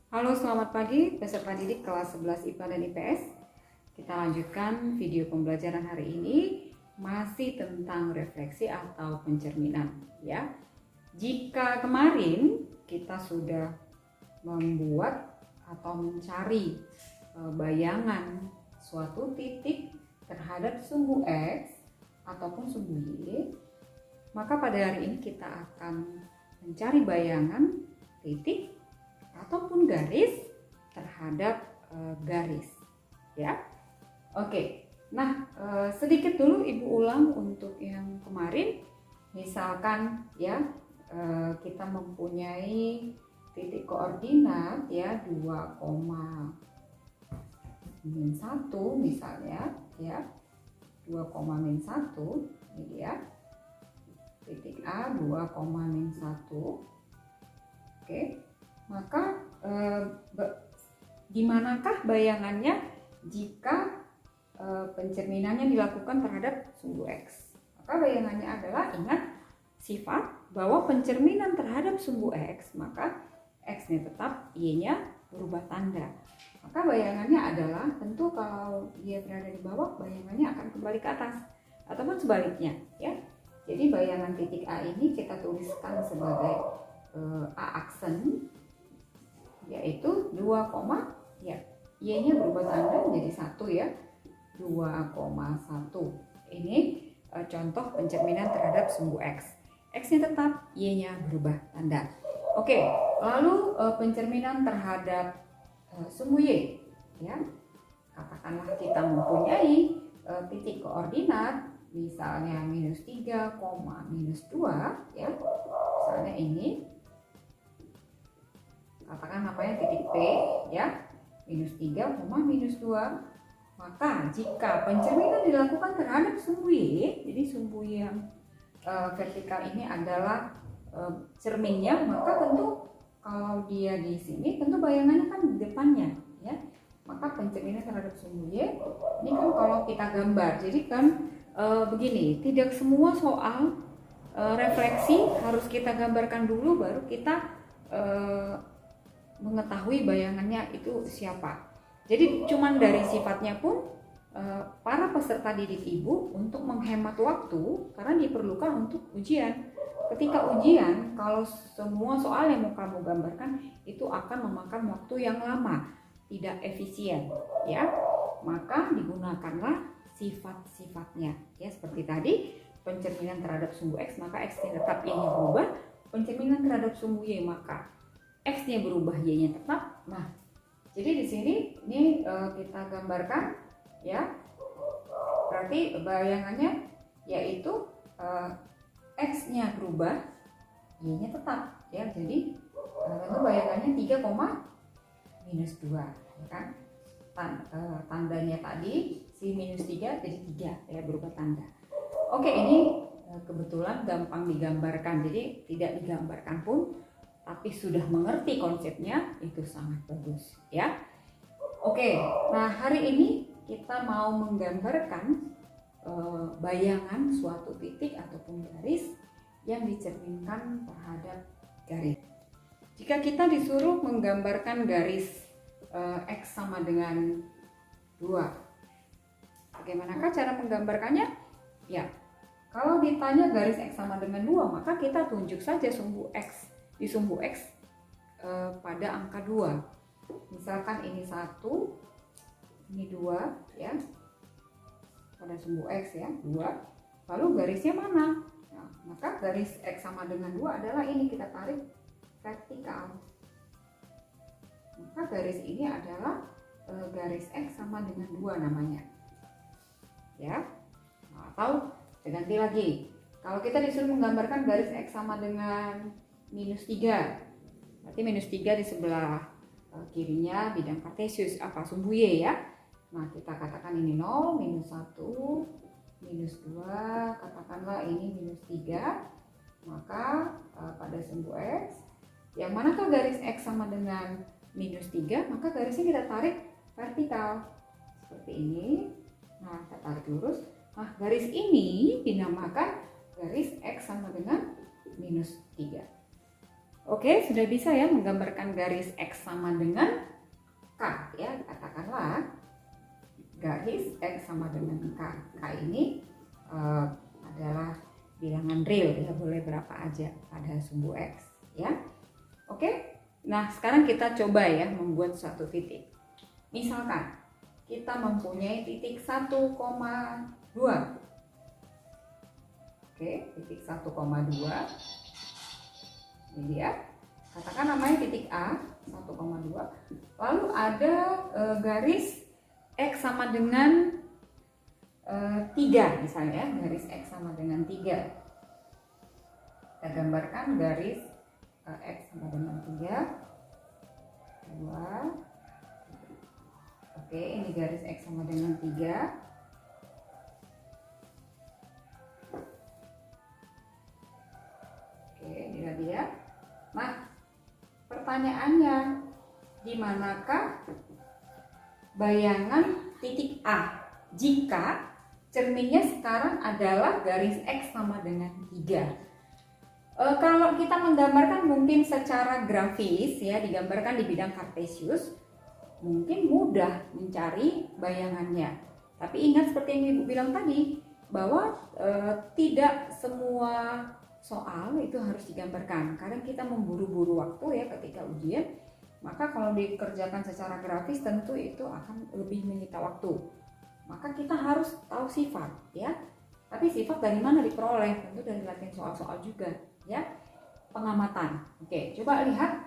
Halo, selamat pagi peserta didik kelas 11 IPA dan IPS. Kita lanjutkan video pembelajaran hari ini masih tentang refleksi atau pencerminan ya. Jika kemarin kita sudah membuat atau mencari bayangan suatu titik terhadap sumbu X ataupun sumbu Y, maka pada hari ini kita akan mencari bayangan titik ataupun garis terhadap garis ya. Oke, nah sedikit dulu Ibu ulang untuk yang kemarin. Misalkan ya, kita mempunyai titik koordinat ya 2,-1 misalnya ya, 2,-1 ini ya, titik A 2,-1. Oke, maka di manakah bayangannya jika pencerminannya dilakukan terhadap sumbu X? Maka bayangannya adalah, ingat sifat bahwa pencerminan terhadap sumbu X, maka X-nya tetap, Y-nya berubah tanda. Maka bayangannya adalah, tentu kalau dia berada di bawah, bayangannya akan kembali ke atas, ataupun sebaliknya ya. Jadi bayangan titik A ini kita tuliskan sebagai A aksen, yaitu 2, ya, Y-nya berubah tanda menjadi 1 ya, 2,1. Ini contoh pencerminan terhadap sumbu X. X-nya tetap, Y-nya berubah tanda. Oke, lalu pencerminan terhadap sumbu Y ya. Katakanlah kita mempunyai titik koordinat misalnya -3, -2 ya. Misalnya ini, katakan namanya titik P ya, -3, -2. Maka jika pencerminan dilakukan terhadap sumbu Y, jadi sumbu Y yang vertikal ini adalah cerminnya, maka tentu kalau dia di sini tentu bayangannya kan di depannya ya. Maka pencerminan terhadap sumbu Y ini kan kalau kita gambar, jadi kan begini, tidak semua soal refleksi harus kita gambarkan dulu baru kita mengetahui bayangannya itu siapa. Jadi cuman dari sifatnya pun para peserta didik Ibu untuk menghemat waktu, karena diperlukan untuk ujian. Ketika ujian, kalau semua soal yang mau kamu gambarkan itu akan memakan waktu yang lama, tidak efisien ya. Maka digunakanlah sifat-sifatnya ya, seperti tadi pencerminan terhadap sumbu X, maka X-nya tetap, Y-nya berubah. Pencerminan terhadap sumbu Y, maka X-nya berubah, Y-nya tetap. Nah, jadi di sini ini kita gambarkan ya. Berarti bayangannya yaitu X-nya berubah, Y-nya tetap ya. Jadi tentu bayangannya 3,-2 ya kan. Tandanya tadi si -3 jadi 3 ya, berubah tanda. Oke, ini kebetulan gampang digambarkan, jadi tidak digambarkan pun tapi sudah mengerti konsepnya itu sangat bagus ya. Oke, nah hari ini kita mau menggambarkan bayangan suatu titik ataupun garis yang dicerminkan terhadap garis. Jika kita disuruh menggambarkan garis X sama dengan 2, bagaimanakah cara menggambarkannya? Ya, kalau ditanya garis X sama dengan 2, maka kita tunjuk saja sumbu X. Di sumbu X pada angka 2. Misalkan ini 1, ini 2 ya. Pada sumbu X ya, 2. Lalu garisnya mana? Nah, maka garis X sama dengan 2 adalah ini, kita tarik vertikal. Maka garis ini adalah garis X sama dengan 2 namanya. Ya. Nah, atau ganti lagi. Kalau kita disuruh menggambarkan garis X sama dengan -3, berarti -3 di sebelah kirinya bidang kartesius apa, sumbu Y ya. Nah, kita katakan ini 0, -1, -2, katakanlah ini -3. Maka pada sumbu X, yang manakah garis X sama dengan -3, maka garisnya kita tarik vertikal seperti ini. Nah, kita tarik lurus. Nah, garis ini dinamakan garis X sama dengan -3. Oke, sudah bisa ya menggambarkan garis X sama dengan K ya. Katakanlah garis X sama dengan K. K ini adalah bilangan real ya, boleh berapa aja pada sumbu X ya. Oke, nah sekarang kita coba ya membuat suatu titik. Misalkan kita mempunyai titik 1,2. Oke, titik 1,2 ini dia. Katakan namanya titik A 1,2. Lalu ada garis X sama dengan 3 misalnya ya, garis X sama dengan 3. Kita gambarkan garis X sama dengan 3, 2. Oke, ini garis X sama dengan 3. Oke, inilah dia. Nah, pertanyaannya, di manakah bayangan titik A jika cerminnya sekarang adalah garis X sama dengan 3? Kalau kita menggambarkan mungkin secara grafis ya, digambarkan di bidang kartesius, mungkin mudah mencari bayangannya. Tapi ingat seperti yang Ibu bilang tadi, bahwa tidak semua soal itu harus digambarkan. Kadang kita memburu-buru waktu ya ketika ujian, maka kalau dikerjakan secara grafis tentu itu akan lebih menyita waktu. Maka kita harus tahu sifat ya. Tapi sifat dari mana diperoleh? Tentu dari latihan soal-soal juga ya. Pengamatan. Oke, coba lihat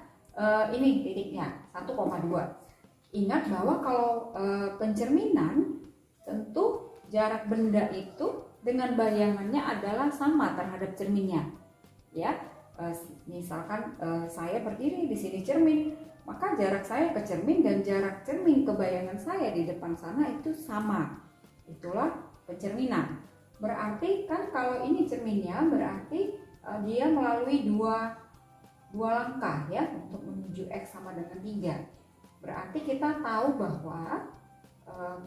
ini titiknya 1,2. Ingat bahwa kalau pencerminan tentu jarak benda itu dengan bayangannya adalah sama terhadap cerminnya ya. Misalkan saya berdiri di sini cermin, maka jarak saya ke cermin dan jarak cermin ke bayangan saya di depan sana itu sama. Itulah pencerminan. Berarti kan kalau ini cerminnya, berarti dia melalui dua langkah ya untuk menuju X sama dengan 3. Berarti kita tahu bahwa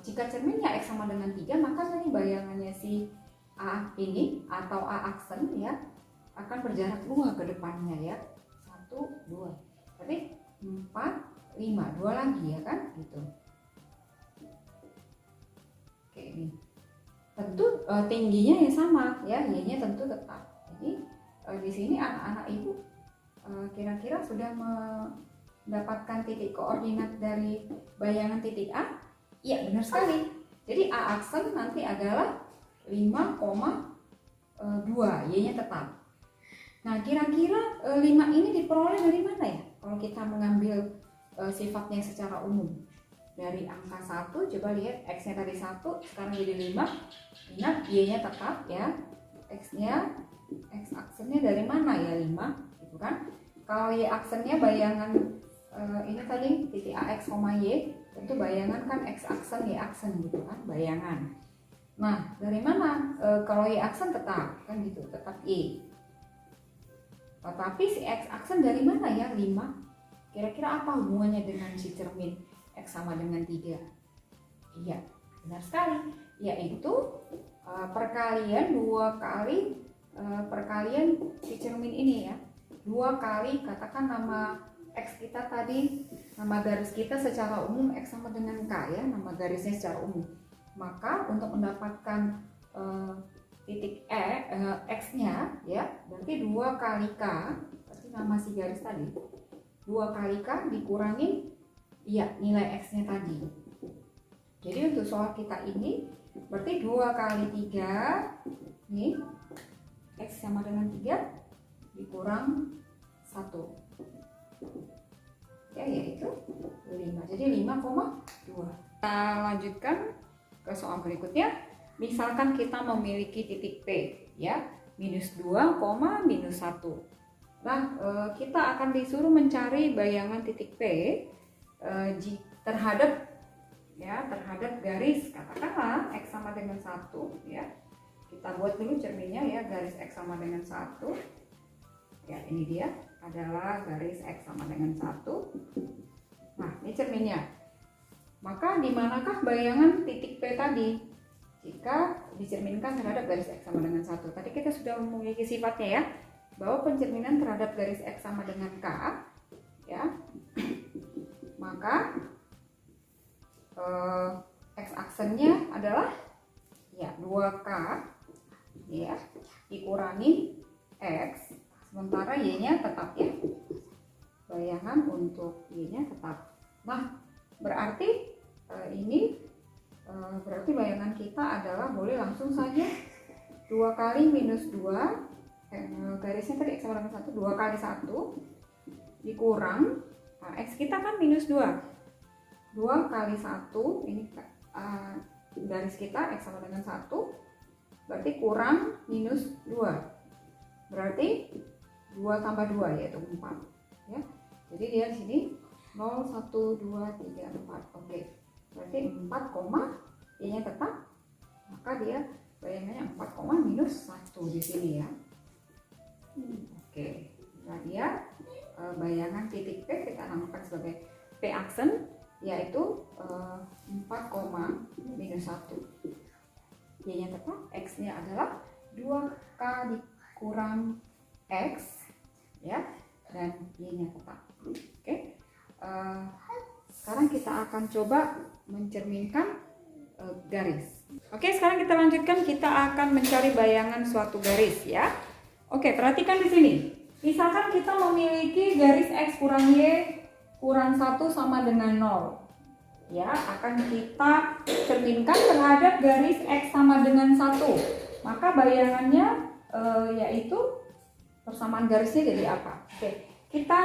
jika cerminnya X sama dengan 3, maka tadi bayangannya si A ini atau A aksen ya akan berjarak 2 ke depannya ya. 1, 2. Tapi 4, 5, 2 lagi ya kan gitu. Oke, ini. Tentu tingginya yang sama ya, y-nya tentu tetap. Jadi di sini anak-anak Ibu kira-kira sudah mendapatkan titik koordinat dari bayangan titik A? Iya, benar sekali. Jadi A aksen nanti adalah 5,2, y-nya tetap. Nah, kira-kira 5 ini diperoleh dari mana ya? Kalau kita mengambil sifatnya secara umum. Dari angka 1, coba lihat X-nya tadi 1, sekarang jadi 5. Ingat, y-nya tetap ya. X-nya, X aksennya dari mana ya? 5, gitu kan? Kalau y aksennya bayangan ini tadi titik AX, Y, tentu bayangan kan X aksen, Y aksen gitu kan, bayangan. Nah, dari mana? Kalau Y aksen tetap kan gitu, tetap Y. Tetapi si X aksen dari mana ya? 5. Kira-kira apa hubungannya dengan si cermin X sama dengan 3? Iya, benar sekali. Yaitu perkalian 2 kali perkalian si cermin ini ya. 2 kali katakan nama X kita tadi, nama garis kita secara umum X sama dengan K ya, nama garisnya secara umum. Maka untuk mendapatkan titik X-nya ya, berarti 2 kali K, berarti nama si garis tadi 2 kali K dikurangi ya nilai X-nya tadi. Jadi untuk soal kita ini berarti 2 kali 3 nih, X sama dengan 3 dikurang 1 ya, yaitu 5. Jadi 5,2. Kita lanjutkan ke soal berikutnya. Misalkan kita memiliki titik P ya, minus 2, minus 1. Nah, kita akan disuruh mencari bayangan titik P terhadap garis, katakanlah X sama dengan 1 ya. Kita buat dulu cerminnya ya, garis X sama dengan 1. Ya, ini dia adalah garis X sama dengan 1. Nah, ini cerminnya. Maka di manakah bayangan titik P tadi? Jika dicerminkan terhadap garis X sama dengan 1. Tadi kita sudah memiliki sifatnya ya, bahwa pencerminan terhadap garis X sama dengan K, ya, maka X aksennya adalah ya 2K ya dikurangi X, sementara Y-nya tetap ya. Bayangan untuk Y-nya tetap. Nah, berarti ini berarti bayangan kita adalah boleh langsung saja 2 kali minus 2, garisnya tadi X sama dengan 1, 2 kali 1 dikurang, nah, X kita kan minus 2 kali 1, ini garis kita X sama dengan 1, berarti kurang minus 2, berarti 2 tambah 2 yaitu 4 ya. Jadi dia di sini 0, 1, 2, 3, 4. Oke, berarti 4, Y-nya tetap, maka dia bayangannya 4, minus 1 di sini ya. Oke, nah dia bayangan titik P kita namakan sebagai P aksen, yaitu 4, minus 1. Y-nya tetap, X-nya adalah 2K dikurang X ya, dan Y-nya tetap. Oke, sekarang kita akan coba mencerminkan garis. Oke, sekarang kita lanjutkan, kita akan mencari bayangan suatu garis ya. Oke, perhatikan di sini. Misalkan kita memiliki garis X kurang Y kurang 1 sama dengan 0. Ya, akan kita cerminkan terhadap garis X sama dengan 1. Maka bayangannya yaitu persamaan garisnya jadi apa? Oke, kita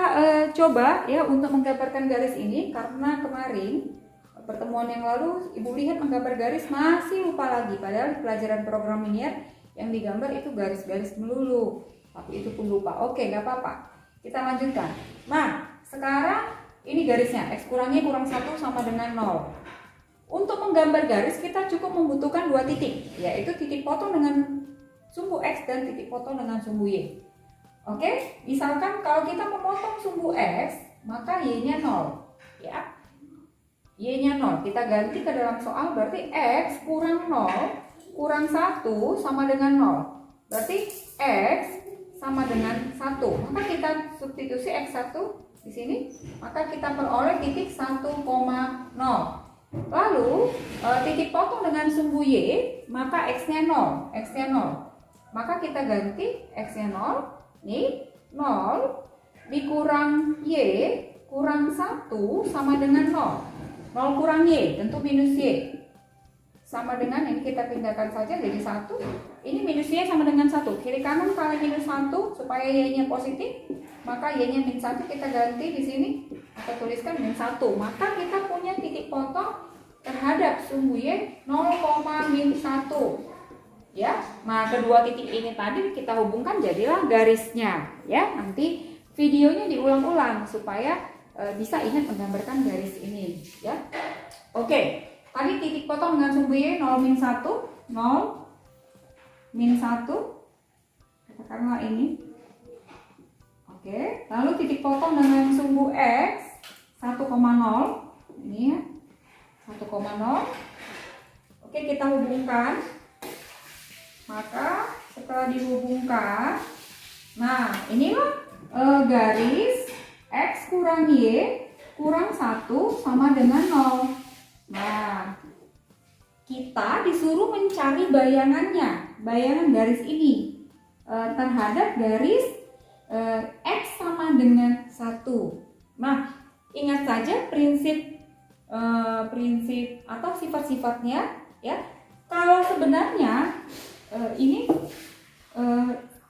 coba ya untuk menggambarkan garis ini, karena kemarin pertemuan yang lalu Ibu lihat menggambar garis masih lupa lagi, padahal di pelajaran program linear yang digambar itu garis-garis melulu, tapi itu pun lupa. Oke, nggak apa-apa, kita lanjutkan. Nah, sekarang ini garisnya X kurang Y kurang 1 sama dengan 0. Untuk menggambar garis kita cukup membutuhkan 2 titik, yaitu titik potong dengan sumbu X dan titik potong dengan sumbu Y. Oke, misalkan kalau kita memotong sumbu X, maka Y-nya 0 ya. Y-nya 0, kita ganti ke dalam soal, berarti X kurang 0 kurang 1 sama dengan 0. Berarti X sama dengan 1. Maka kita substitusi X1 di sini, maka kita peroleh titik 1,0. Lalu titik potong dengan sumbu Y, maka X-nya 0, X-nya 0. Maka kita ganti X-nya 0. Nih, 0 dikurang Y kurang 1 sama dengan 0. 0 kurang Y tentu minus Y. Sama dengan ini, kita pindahkan saja jadi 1. Ini minus Y sama dengan 1. Kiri kanan kali minus 1 supaya Y-nya positif. Maka Y-nya min 1 kita ganti di sini. Kita tuliskan min 1. Maka kita punya titik potong terhadap sumbu Y 0, min 1. Ya, nah kedua titik ini tadi kita hubungkan jadilah garisnya ya. Nanti videonya diulang-ulang supaya bisa ingat menggambarkan garis ini ya. Oke, tadi titik potong dengan sumbu Y 0, min 1, 0, min 1, katakanlah ini. Oke, lalu titik potong dengan sumbu X 1,0, ini ya, 1,0. Oke, kita hubungkan. Maka setelah dihubungkan, nah inilah garis X kurang Y kurang 1 sama dengan 0. Nah, kita disuruh mencari bayangannya, bayangan garis ini terhadap garis X sama dengan 1. Nah, ingat saja prinsip atau sifat-sifatnya ya. Kalau sebenarnya ini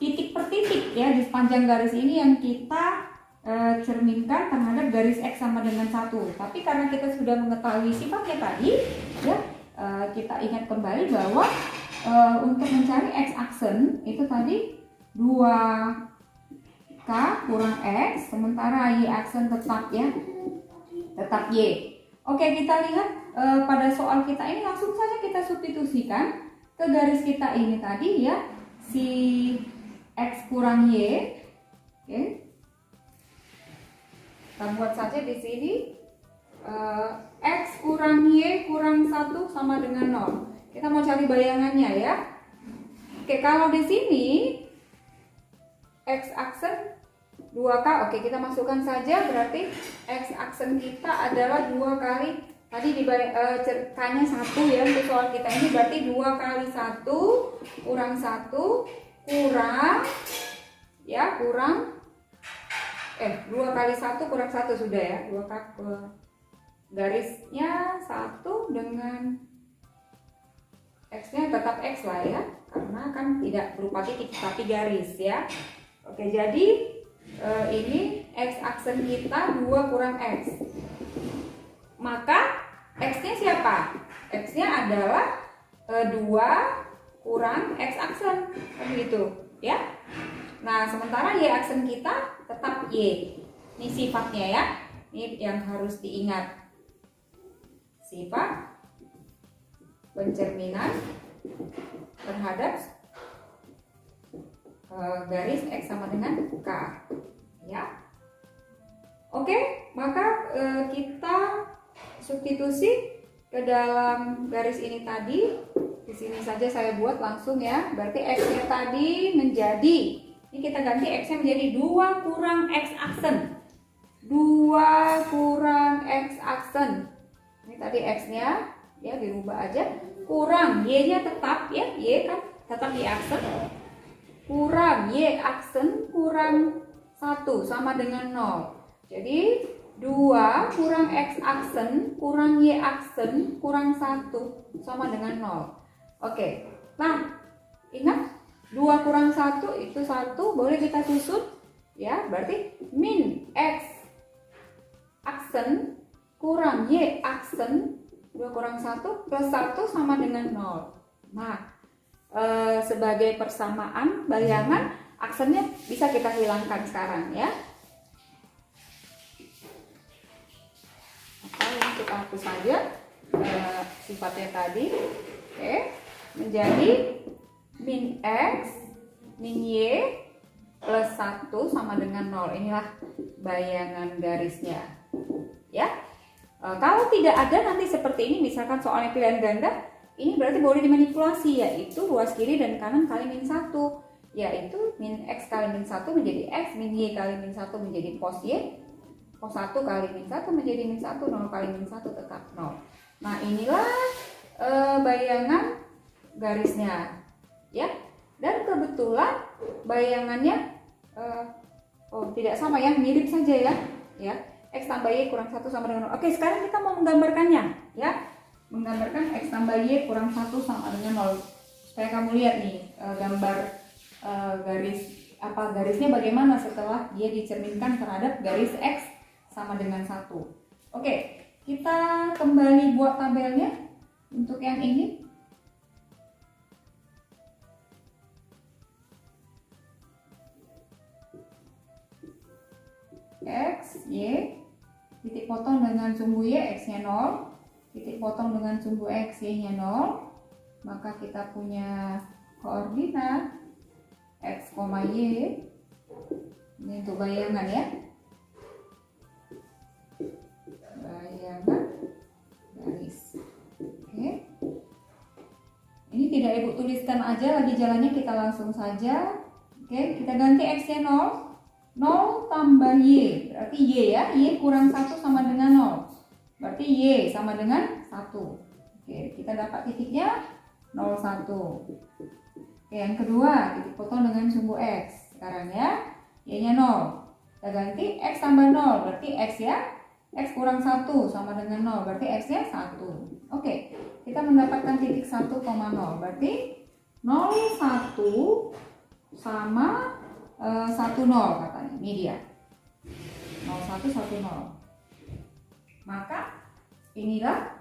titik per titik ya di sepanjang garis ini yang kita cerminkan terhadap garis X sama dengan 1. Tapi karena kita sudah mengetahui sifatnya tadi ya, kita ingat kembali bahwa untuk mencari X aksen itu tadi 2K kurang X, sementara Y aksen tetap ya, tetap Y. Oke, kita lihat pada soal kita ini langsung saja kita substitusikan ke garis kita ini tadi ya, si X kurang Y. Oke, kita buat saja di sini X kurang Y kurang 1 sama dengan 0. Kita mau cari bayangannya ya. Oke, kalau di sini X aksen 2K. Oke, kita masukkan saja, berarti X aksen kita adalah 2 kali, tadi K-nya 1 ya, untuk soal kita ini berarti 2 kali 1 kurang 1 kurang, ya, kurang 2 kali 1 kurang 1 sudah ya, 2 kali garisnya 1 dengan X-nya tetap X lah ya, karena kan tidak berupa titik tapi garis ya. Oke, jadi ini X aksen kita 2 kurang X, maka X-nya siapa? X-nya adalah 2 kurang X aksen, begitu ya. Nah, sementara Y aksen kita tetap Y. Ini sifatnya ya, ini yang harus diingat, sifat pencerminan terhadap garis X sama dengan K ya. Oke, maka kita substitusi ke dalam garis ini tadi. Di sini saja saya buat langsung ya. Berarti X-nya tadi menjadi, ini kita ganti X-nya menjadi 2 kurang X aksen. 2 kurang X aksen. Ini tadi X-nya ya dirubah aja, kurang Y-nya tetap ya, Y kan tetap Y aksen, kurang Y aksen kurang 1 sama dengan 0. Jadi 2 kurang X aksen kurang Y aksen kurang 1 sama dengan 0. Oke, nah ingat 2 kurang 1 itu 1, boleh kita susun ya, berarti min X aksen kurang Y aksen 2 kurang 1 plus 1 sama dengan 0. Nah, sebagai persamaan bayangan, aksennya bisa kita hilangkan sekarang ya. Maka kita hapus saja sifatnya tadi. Oke, menjadi min X min Y plus 1 sama dengan 0. Inilah bayangan garisnya ya. Kalau tidak ada nanti seperti ini, misalkan soalnya pilihan ganda, ini berarti boleh dimanipulasi, yaitu ruas kiri dan kanan kali min 1, yaitu min X kali min 1 menjadi X, min Y kali min 1 menjadi pos Y, pos 1 kali min 1 menjadi min 1, 0 kali min 1 tetap 0. Nah, inilah bayangan garisnya ya. Dan kebetulan bayangannya tidak sama ya, mirip saja ya. X tambah Y kurang 1 sama dengan 0. Oke, sekarang kita mau menggambarkannya ya. Menggambarkan X tambah Y kurang 1 sama dengan 0. Supaya kamu lihat nih gambar garisnya bagaimana setelah dia dicerminkan terhadap garis X sama dengan 1. Oke, kita kembali buat tabelnya untuk yang ini. X, Y, titik potong dengan sumbu Y, X-nya 0, titik potong dengan sumbu X, Y-nya 0, maka kita punya koordinat X, Y, ini untuk bayangan ya, bayangan garis. Oke, ini tidak ibu tuliskan aja lagi jalannya, kita langsung saja. Oke, kita ganti X-nya 0, 0 tambah Y, berarti Y ya, Y kurang 1 sama dengan 0, berarti Y sama dengan 1. Oke, kita dapat titiknya 0, 1. Oke, yang kedua, titik potong dengan sumbu X, sekarang ya, Y-nya 0, kita ganti X tambah 0, berarti X ya, X kurang 1 sama dengan 0, berarti X-nya 1. Oke, kita mendapatkan titik 1, 0, berarti 0, 1 sama 1, 0 katanya, ini dia 0, 1, 1, 0. Maka inilah,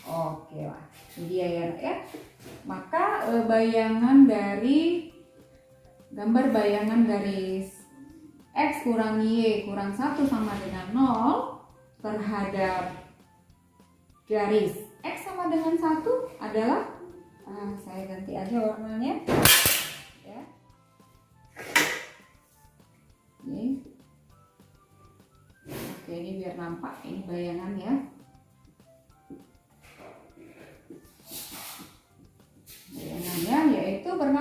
oke lah, ini dia ya. Maka bayangan dari gambar bayangan garis X kurang Y kurang 1 sama dengan 0 terhadap garis X sama dengan 1 adalah, saya ganti aja warnanya ya. Ini. Oke, ini biar nampak, ini bayangan ya. Bayangannya yaitu bernama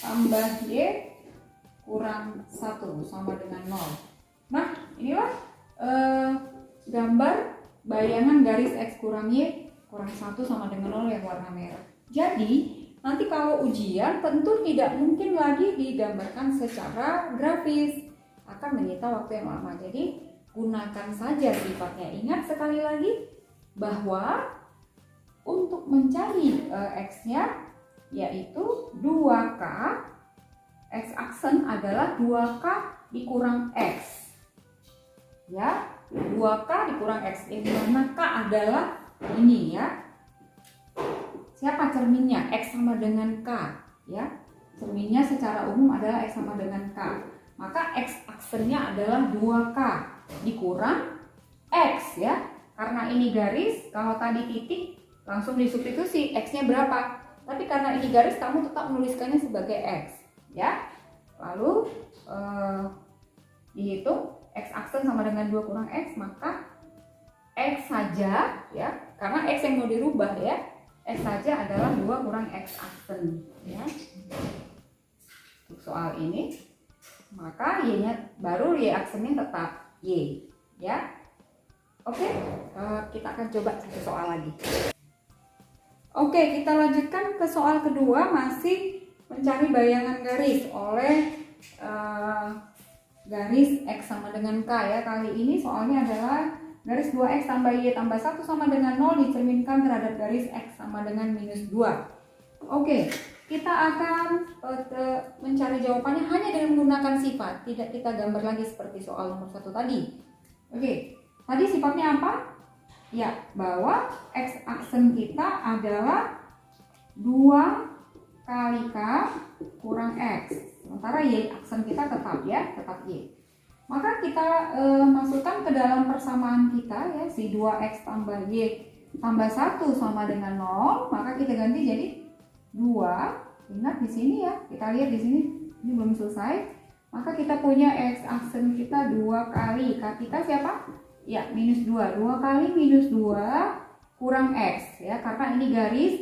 tambah Y kurang 1 sama dengan 0. Nah, inilah gambar bayangan garis X kurang Y kurang 1 sama dengan 0 yang warna merah. Jadi, nanti kalau ujian tentu tidak mungkin lagi digambarkan secara grafis, akan menyita waktu yang lama. Jadi gunakan saja sifatnya. Ingat sekali lagi bahwa untuk mencari X-nya yaitu 2K, X aksen adalah 2K dikurang X. Ya, 2K dikurang X, di mana K adalah ini ya. Siapa cerminnya? X sama dengan K, ya. Cerminnya secara umum adalah X sama dengan K. Maka X aksennya adalah 2K dikurang X ya. Karena ini garis, kalau tadi titik langsung disubstitusi X-nya berapa. Tapi karena ini garis, kamu tetap menuliskannya sebagai X, ya. Lalu dihitung X aksen sama dengan 2 kurang X, maka X saja ya. Karena X yang mau dirubah ya. X saja adalah 2 kurang X aksen ya. Untuk soal ini maka Y-nya baru Y aksennya tetap Y ya. Oke, kita akan coba satu soal lagi. Oke, kita lanjutkan ke soal kedua, masih mencari bayangan garis oleh garis X sama dengan K ya. Kali ini soalnya adalah garis 2X tambah Y tambah 1 sama dengan 0 dicerminkan terhadap garis X sama dengan minus 2. Oke, kita akan mencari jawabannya hanya dengan menggunakan sifat. Tidak kita gambar lagi seperti soal nomor 1 tadi. Oke, tadi sifatnya apa? Ya, bahwa X aksen kita adalah 2 kali K kurang X. Sementara Y aksen kita tetap ya, tetap Y. Maka kita masukkan ke dalam persamaan kita ya, si 2X tambah Y tambah 1 sama dengan 0, maka kita ganti jadi 2. Ingat di sini ya, kita lihat di sini, ini belum selesai. Maka kita punya X aksen kita 2 kali K kita siapa? Ya, minus 2. 2 kali minus 2 kurang X ya, karena ini garis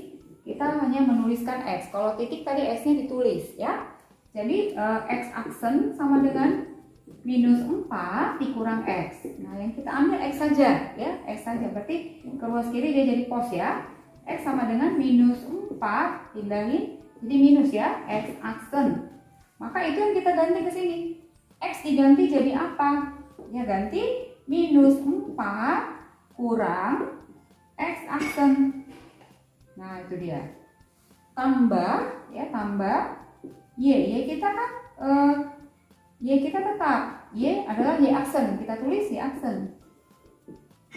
kita hanya menuliskan X. Kalau titik tadi X-nya ditulis ya. Jadi X aksen sama dengan minus 4 dikurang X. Nah, yang kita ambil X saja ya, X saja. Berarti ke ruas kiri dia jadi pos ya. X sama dengan minus 4 pindahin jadi minus ya, X aksen. Maka itu yang kita ganti ke sini. X diganti jadi apa? Ya, ganti minus 4 kurang X aksen. Nah, itu dia. Tambah ya, tambah Y kita kan Y kita tetap, Y adalah Y aksen, kita tulis Y aksen.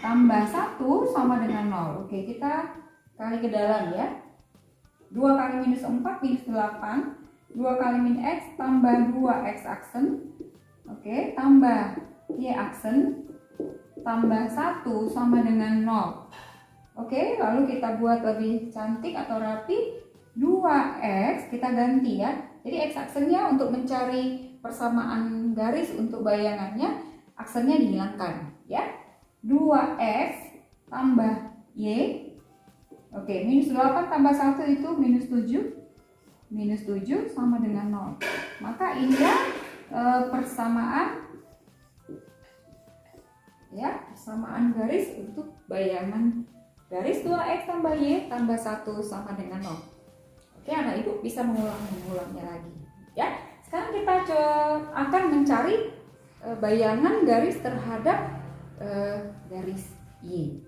Tambah 1 sama dengan 0. Oke, kita kali ke dalam ya. 2 kali minus 4 minus 8. 2 kali min X tambah 2 X aksen. Oke, tambah Y aksen. Tambah 1 sama dengan 0. Oke, lalu kita buat lebih cantik atau rapi. 2X kita ganti ya. Jadi X aksennya untuk mencari persamaan garis untuk bayangannya, aksennya dihilangkan ya. 2X tambah Y. Oke, minus 8 tambah 1 itu minus 7. Minus 7 sama dengan 0. Maka inilah persamaan ya, persamaan garis untuk bayangan garis 2X tambah Y tambah 1 sama dengan 0. Oke, anak ibu bisa mengulangnya lagi ya. Sekarang kita akan mencari bayangan garis terhadap garis Y.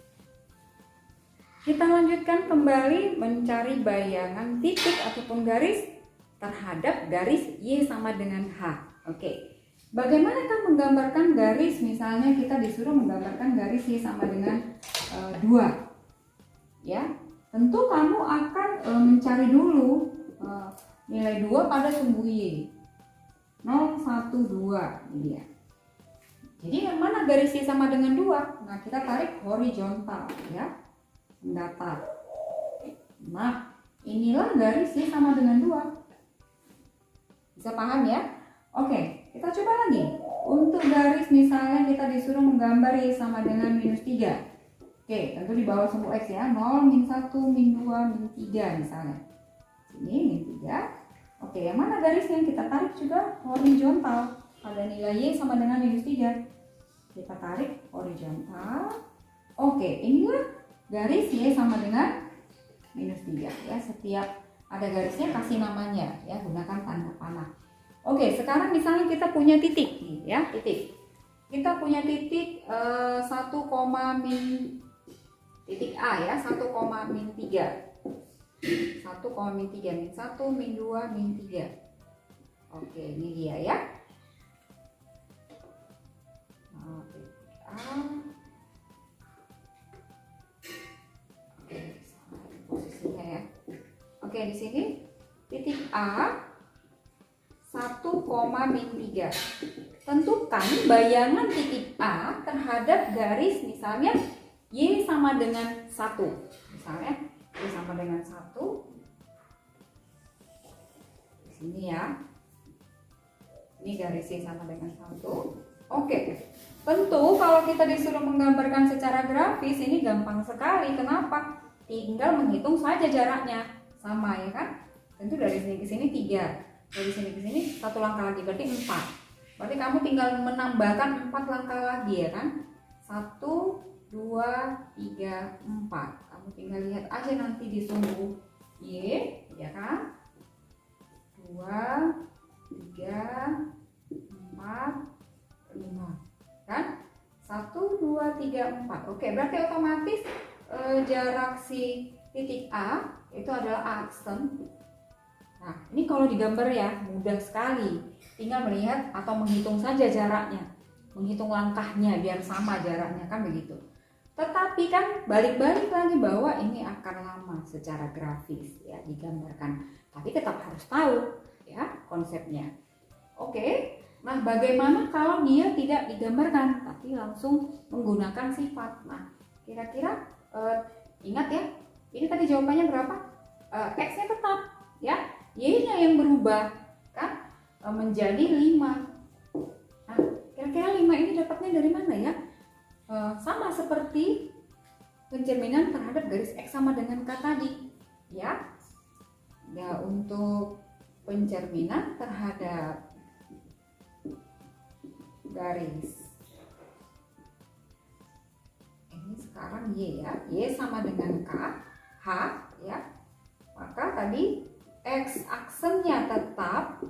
Kita lanjutkan kembali mencari bayangan titik ataupun garis terhadap garis Y sama dengan H. Oke, bagaimanakah menggambarkan garis? Misalnya kita disuruh menggambarkan garis Y sama dengan 2 ya. Tentu kamu akan mencari dulu nilai 2 pada sumbu Y. 0, 1, 2 ini ya. Jadi yang mana garis Y sama dengan 2? Nah, kita tarik horizontal ya, mendatar. Nah, inilah garis Y sama dengan 2. Bisa paham ya? Oke, kita coba lagi. Untuk garis misalnya kita disuruh menggambar Y sama dengan minus 3. Oke, tentu di bawah sumbu X ya. 0, min 1, min 2, min 3 misalnya. Sini min 3. Oke, yang mana garis yang kita tarik juga horizontal. Ada nilai Y sama dengan -3. Kita tarik horizontal. Oke, inilah garis Y sama dengan -3 ya. Setiap ada garisnya kasih namanya ya, gunakan tanda panah. Oke, sekarang misalnya kita punya titik nih ya, titik. Kita punya titik 1, titik A ya, 1, -3. 1, -3, -1, -2, -3. Oke, ini dia ya. Titik A. Oke, posisinya ya. Oke, di sini titik A 1, -3. Tentukan bayangan titik A terhadap garis misalnya Y sama dengan 1. Misalnya Y sama dengan 1. Di sini ya. Ini garis Y sama dengan 1. Oke. Tentu kalau kita disuruh menggambarkan secara grafis ini gampang sekali. Kenapa? Tinggal menghitung saja jaraknya. Sama ya kan? Tentu dari sini ke sini 3. Dari sini ke sini 1 langkah lagi, berarti 4. Berarti kamu tinggal menambahkan 4 langkah lagi ya kan? 1, 2, 3, 4. Kamu tinggal lihat aja nanti di sumbu Y, ya kan? 2, 3, 4, 5. Kan? 1, 2, 3, 4. Oke, berarti otomatis jarak si titik A itu adalah aksen. Nah, ini kalau digambar ya mudah sekali. Tinggal melihat atau menghitung saja jaraknya, menghitung langkahnya biar sama jaraknya kan begitu. Tetapi kan balik-balik lagi bahwa ini akan lama secara grafis ya digambarkan. Tapi tetap harus tahu ya konsepnya. Oke, nah bagaimana kalau dia tidak digambarkan tapi langsung menggunakan sifat? Nah, kira-kira ingat ya, ini tadi jawabannya berapa? X-nya tetap ya, Y-nya yang berubah kan menjadi 5. Nah, kira-kira 5 ini dapatnya dari mana ya? Sama seperti pencerminan terhadap garis X sama dengan K tadi ya. Ya, untuk pencerminan terhadap garis ini sekarang Y ya, Y sama dengan K, H ya. Maka tadi X aksennya tetap.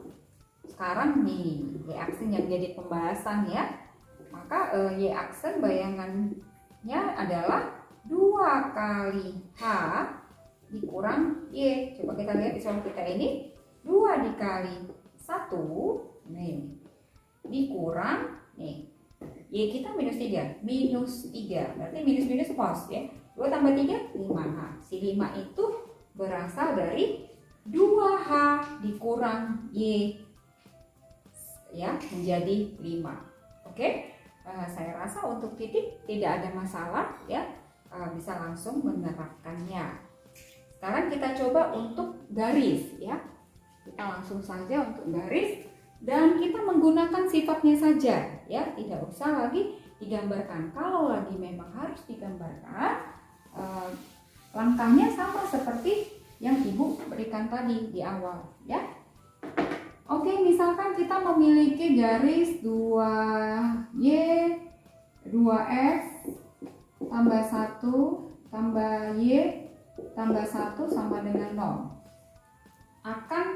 Sekarang nih Y aksen yang jadi pembahasan ya. Maka Y aksen bayangannya adalah 2 kali H dikurang Y. Coba kita lihat di soal kita ini 2 dikali 1 nih dikurang nih Y kita -3, berarti minus pos ya. 2 tambah 3 5. Nah, si 5 itu berasal dari 2H dikurang Y ya menjadi 5. Oke, saya rasa untuk titik tidak ada masalah ya, bisa langsung menerapkannya. Sekarang kita coba untuk garis ya. Kita langsung saja untuk garis dan kita menggunakan sifatnya saja ya, tidak usah lagi digambarkan. Kalau lagi memang harus digambarkan, langkahnya sama seperti yang Ibu berikan tadi di awal ya. Oke, misalkan kita memiliki garis 2Y 2X tambah 1 tambah Y tambah 1 sama dengan 0 akan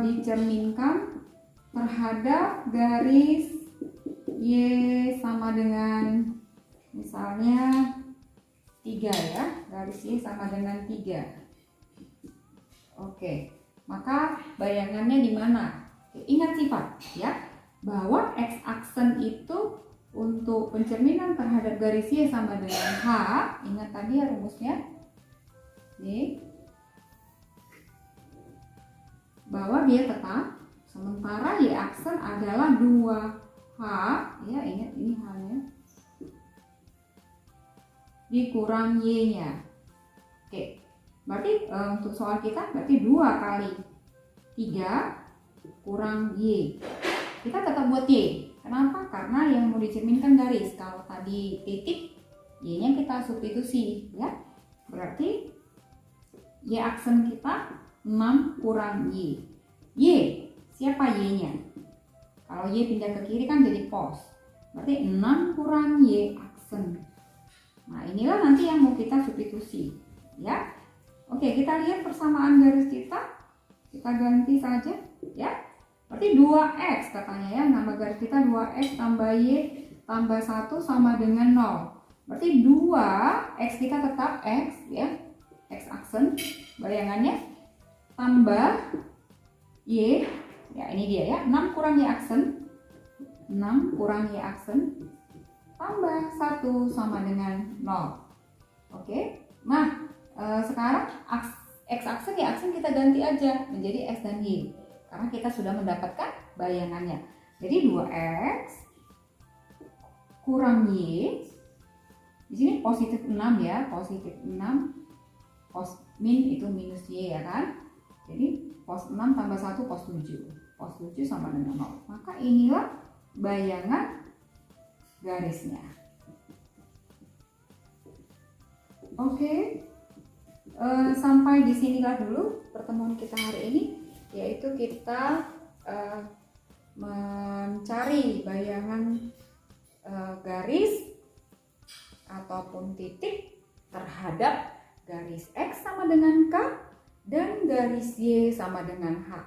dicerminkan terhadap garis Y sama dengan misalnya 3 ya, garis Y sama dengan 3. Oke, maka bayangannya di mana? Ingat sifat ya, bahwa X aksen itu untuk pencerminan terhadap garis Y sama dengan H. Ingat tadi ya rumusnya. Nih. Bahwa dia tetap, sementara Y aksen adalah 2H ya, ingat ini H-nya dikurang Y-nya. Oke. Berarti untuk soal kita berarti 2 kali 3 kurang Y. Kita tetap buat Y. Kenapa? Karena yang mau dicerminkan garis. Kalau tadi titik, Y-nya kita substitusi ya. Berarti Y aksen kita 6 kurang Y. Y, siapa Y-nya? Kalau Y pindah ke kiri kan jadi pos. Berarti 6 kurang Y aksen. Nah, inilah nanti yang mau kita substitusi, ya. Oke, kita lihat persamaan garis kita. Kita ganti saja, ya. Berarti 2x katanya ya. Nama garis kita 2x tambah Y tambah 1 sama dengan 0. Berarti 2x kita tetap x, ya. X aksen bayangannya tambah Y, ya ini dia ya, 6 kurang Y aksen, 6 kurang Y aksen tambah 1 sama dengan 0. Oke, nah sekarang X aksen Y aksen kita ganti aja menjadi X dan Y, karena kita sudah mendapatkan bayangannya. Jadi 2x kurang Y, di sini positif 6 ya, positif 6, min itu minus Y ya kan. Jadi pos 6 tambah 1 pos 7. Pos 7 sama dengan 0. Maka inilah bayangan garisnya. Oke. Sampai di sinilah dulu pertemuan kita hari ini, yaitu kita mencari bayangan garis ataupun titik terhadap garis X sama dengan K dan garis Y sama dengan H.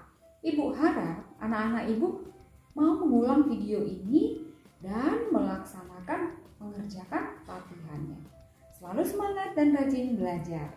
Ibu harap anak-anak ibu mau mengulang video ini dan mengerjakan latihannya. Selalu semangat dan rajin belajar.